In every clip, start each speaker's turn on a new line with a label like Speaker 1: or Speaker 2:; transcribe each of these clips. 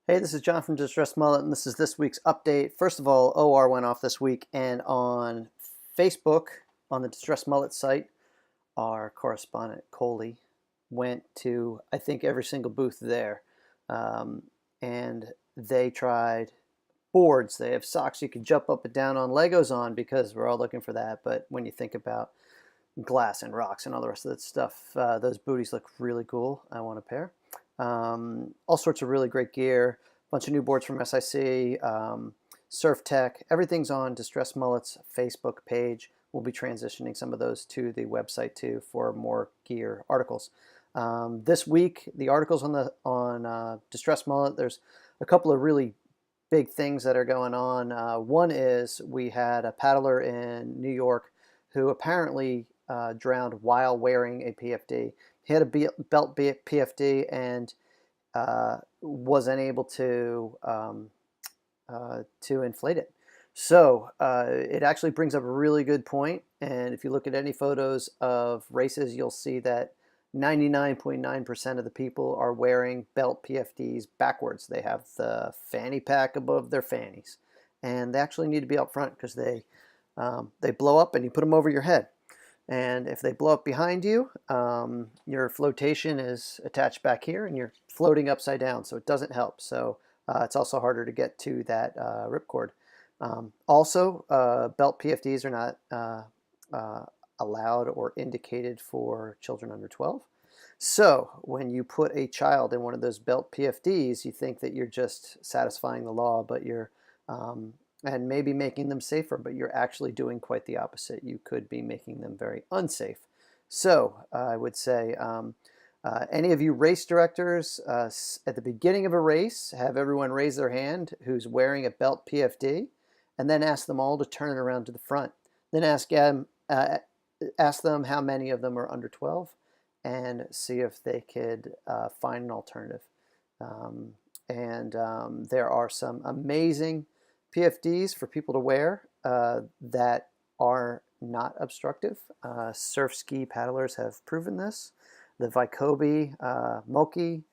Speaker 1: Hey, this is John from Distressed Mullet, and this is this week's update. First of all, OR went off this week, and on Facebook, on the Distressed Mullet site, our correspondent Coley went to, I think, every single booth there, um, and they tried boards. They have socks you can jump up and down on Legos on because we're all looking for that. But when you think about glass and rocks and all the rest of that stuff, those booties look really cool. I want a pair. All sorts of really great gear, a bunch of new boards from SIC, Surf Tech. Everything's on Distress Mullet's Facebook page. We'll be transitioning some of those to the website too for more gear articles. This week, the articles on Distress Mullet, there's a couple of really big things that are going on. One is we had a paddler in New York who apparently drowned while wearing a PFD. He had a belt PFD and was unable to inflate it. So it actually brings up a really good point. And if you look at any photos of races, you'll see that 99.9% of the people are wearing belt PFDs backwards. They have the fanny pack above their fannies. And they actually need to be up front because they blow up and you put them over your head. And if they blow up behind you, your flotation is attached back here and you're floating upside down, so it doesn't help. So it's also harder to get to that ripcord. Also, belt PFDs are not allowed or indicated for children under 12. So when you put a child in one of those belt PFDs, you think that you're just satisfying the law, but you're and maybe making them safer, but you're actually doing quite the opposite. You could be making them very unsafe. So I would say any of you race directors at the beginning of a race, have everyone raise their hand who's wearing a belt PFD, and then ask them all to turn it around to the front. Then ask them how many of them are under 12 and see if they could find an alternative. There are some amazing PFDs for people to wear that are not obstructive. Surf ski paddlers have proven this. The Vycobi, Moki,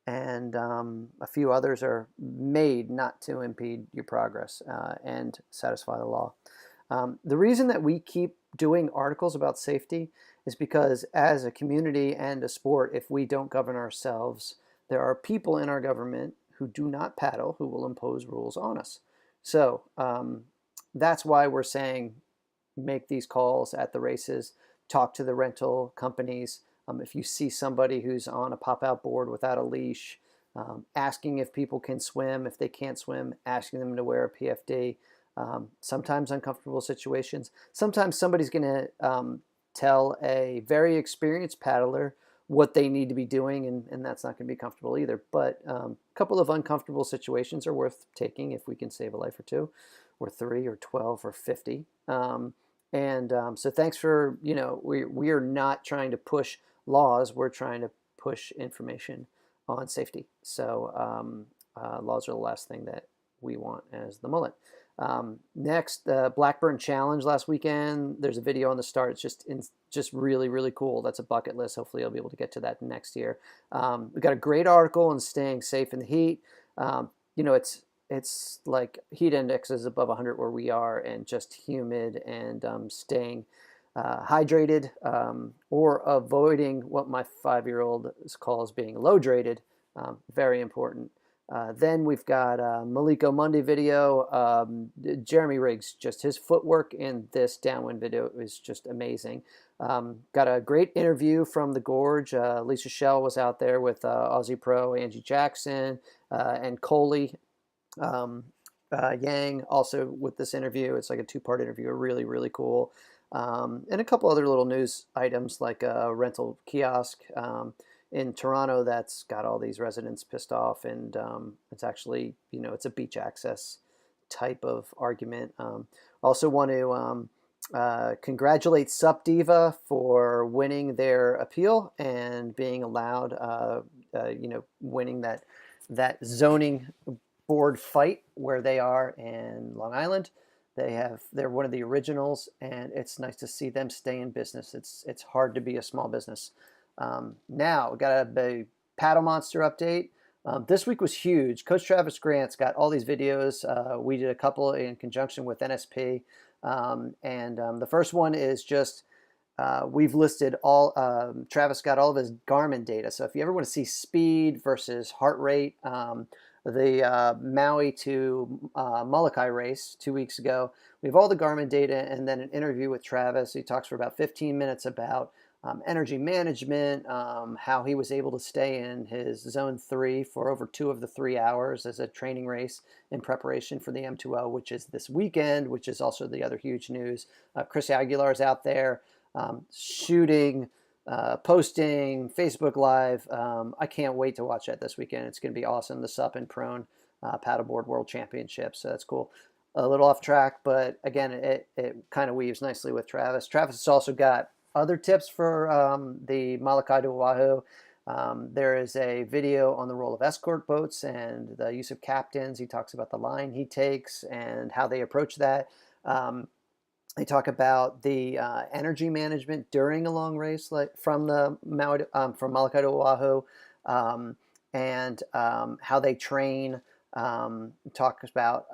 Speaker 1: and a few others are made not to impede your progress and satisfy the law. The reason that we keep doing articles about safety is because as a community and a sport, if we don't govern ourselves, there are people in our government who do not paddle who will impose rules on us. So that's why we're saying make these calls at the races, talk to the rental companies. If you see somebody who's on a pop-out board without a leash, asking if people can swim. If they can't swim, asking them to wear a PFD. Sometimes uncomfortable situations. Sometimes somebody's going to tell a very experienced paddler what they need to be doing, and that's not going to be comfortable either. But a couple of uncomfortable situations are worth taking if we can save a life or two, or 3, or 12, or 50. So thanks for, we are not trying to push laws. We're trying to push information on safety. So laws are the last thing that we want as the Mullet. Next, Blackburn Challenge last weekend. There's a video on the start. It's just really, really cool. That's a bucket list. Hopefully I'll be able to get to that next year. We got a great article on staying safe in the heat. It's like heat index is above 100 where we are, and just humid, and staying hydrated or avoiding what my 5-year-old calls being low-drated. Very important. Then we've got a Maliko Monday video. Jeremy Riggs, just his footwork in this downwind video is just amazing. Got a great interview from the Gorge. Lisa Shell was out there with Aussie Pro Angie Jackson and Coley Yang also with this interview. It's like a 2-part interview, really, really cool. And a couple other little news items like a rental kiosk in Toronto that's got all these residents pissed off, and it's actually, it's a beach access type of argument. Also want to congratulate Sup Diva for winning their appeal and being allowed, winning that zoning board fight where they are in Long Island. They're one of the originals, and it's nice to see them stay in business. It's hard to be a small business. Now we got a Paddle Monster update. This week was huge. Coach Travis Grant's got all these videos. We did a couple in conjunction with NSP. The first one is just we've listed all, Travis got all of his Garmin data. So if you ever want to see speed versus heart rate, the Maui to Molokai race 2 weeks ago, we have all the Garmin data and then an interview with Travis. He talks for about 15 minutes about energy management, how he was able to stay in his zone 3 for over 2 of the 3 hours as a training race in preparation for the M2O, which is this weekend, which is also the other huge news. Chris Aguilar is out there shooting, posting, Facebook Live. I can't wait to watch that this weekend. It's going to be awesome. The SUP and Prone Paddleboard World Championships. So that's cool. A little off track, but again, it kind of weaves nicely with Travis. Travis has also got other tips for the Molokai to Oahu. There is a video on the role of escort boats and the use of captains. He talks about the line he takes and how they approach that. They talk about the energy management during a long race, like from the from Molokai to Oahu, and how they train. Talks about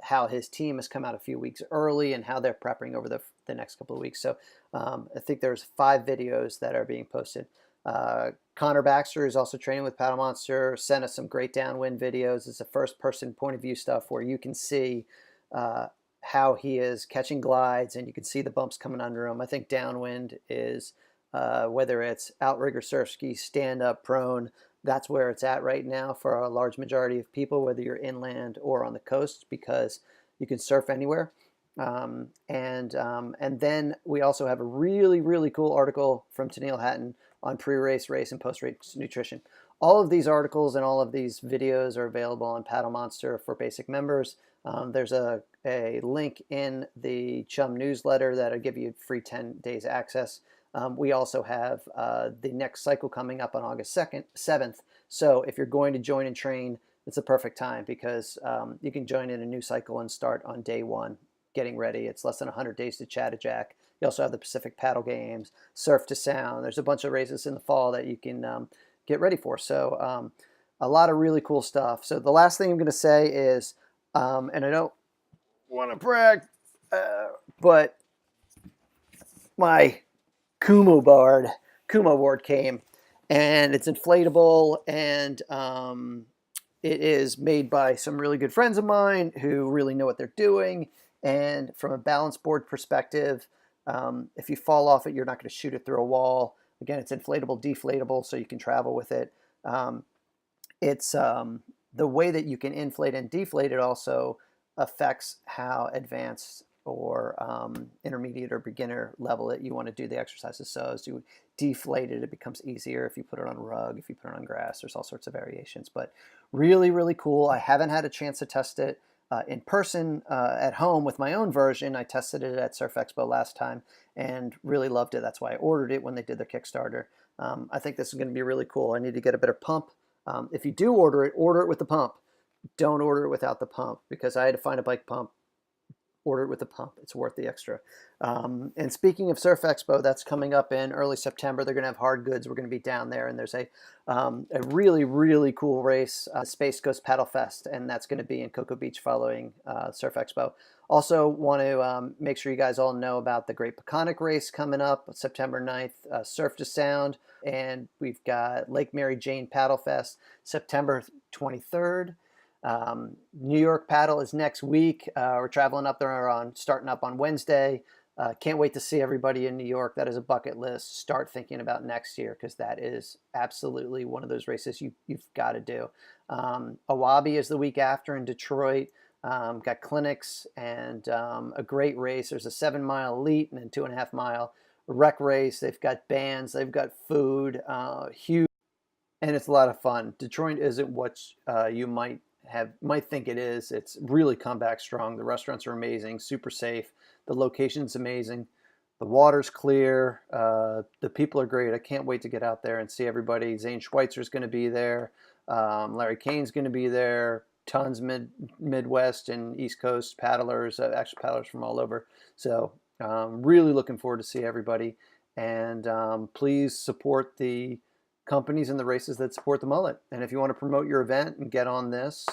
Speaker 1: how his team has come out a few weeks early and how they're prepping over the next couple of weeks. So I think there's 5 videos that are being posted. Connor Baxter is also training with Paddle Monster, sent us some great downwind videos. It's a first-person point of view stuff where you can see how he is catching glides and you can see the bumps coming under him. I think downwind is, whether it's outrigger, surf ski, stand-up, prone, that's where it's at right now for a large majority of people, whether you're inland or on the coast, because you can surf anywhere. And then we also have a really, really cool article from Tennille Hatton on pre-race, race, and post-race nutrition. All of these articles and all of these videos are available on Paddle Monster for basic members. There's a link in the CHUM newsletter that'll give you free 10 days access. We also have the next cycle coming up on August 7th. So if you're going to join and train, it's a perfect time because you can join in a new cycle and start on day 1, getting ready. It's less than 100 days to Chattajack. You also have the Pacific Paddle Games, Surf to Sound. There's a bunch of races in the fall that you can get ready for. So a lot of really cool stuff. So the last thing I'm going to say is, and I don't want to brag, but my Kumo Board came, and it's inflatable, and it is made by some really good friends of mine who really know what they're doing. And from a balance board perspective, if you fall off it, you're not going to shoot it through a wall. Again, it's inflatable, deflatable, so you can travel with it. It's the way that you can inflate and deflate it also affects how advanced or intermediate or beginner level that you want to do the exercises. So as you deflate it, it becomes easier if you put it on a rug, if you put it on grass. There's all sorts of variations, but really, really cool. I haven't had a chance to test it in person at home with my own version. I tested it at Surf Expo last time and really loved it. That's why I ordered it when they did their Kickstarter. I think this is going to be really cool. I need to get a better pump. If you do order it with the pump. Don't order it without the pump, because I had to find a bike pump. Order it with the pump. It's worth the extra. And speaking of Surf Expo, that's coming up in early September. They're going to have hard goods. We're going to be down there, and there's a really, really cool race, Space Coast Paddle Fest, and that's going to be in Cocoa Beach following Surf Expo. Also want to make sure you guys all know about the Great Peconic Race coming up September 9th, Surf to Sound, and we've got Lake Mary Jane Paddle Fest September 23rd. New York Paddle is next week. We're traveling up there starting up on Wednesday. Can't wait to see everybody in New York. That is a bucket list. Start thinking about next year, because that is absolutely one of those races you've got to do. Awabi is the week after in Detroit. Got clinics and a great race. There's a 7-mile elite and a 2.5-mile rec race. They've got bands. They've got food. Huge. And it's a lot of fun. Detroit isn't what you might think it is. It's really come back strong. The restaurants are amazing, super safe. The location's amazing. The water's clear. The people are great. I can't wait to get out there and see everybody. Zane Schweitzer's going to be there. Larry Kane's going to be there. Tons Midwest and East Coast paddlers, actually paddlers from all over. So really looking forward to see everybody. And please support the companies in the races that support the mullet. And if you want to promote your event and get on this,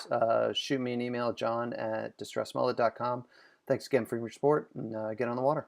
Speaker 1: shoot me an email, john@distressedmullet.com. Thanks again for your support, and get on the water.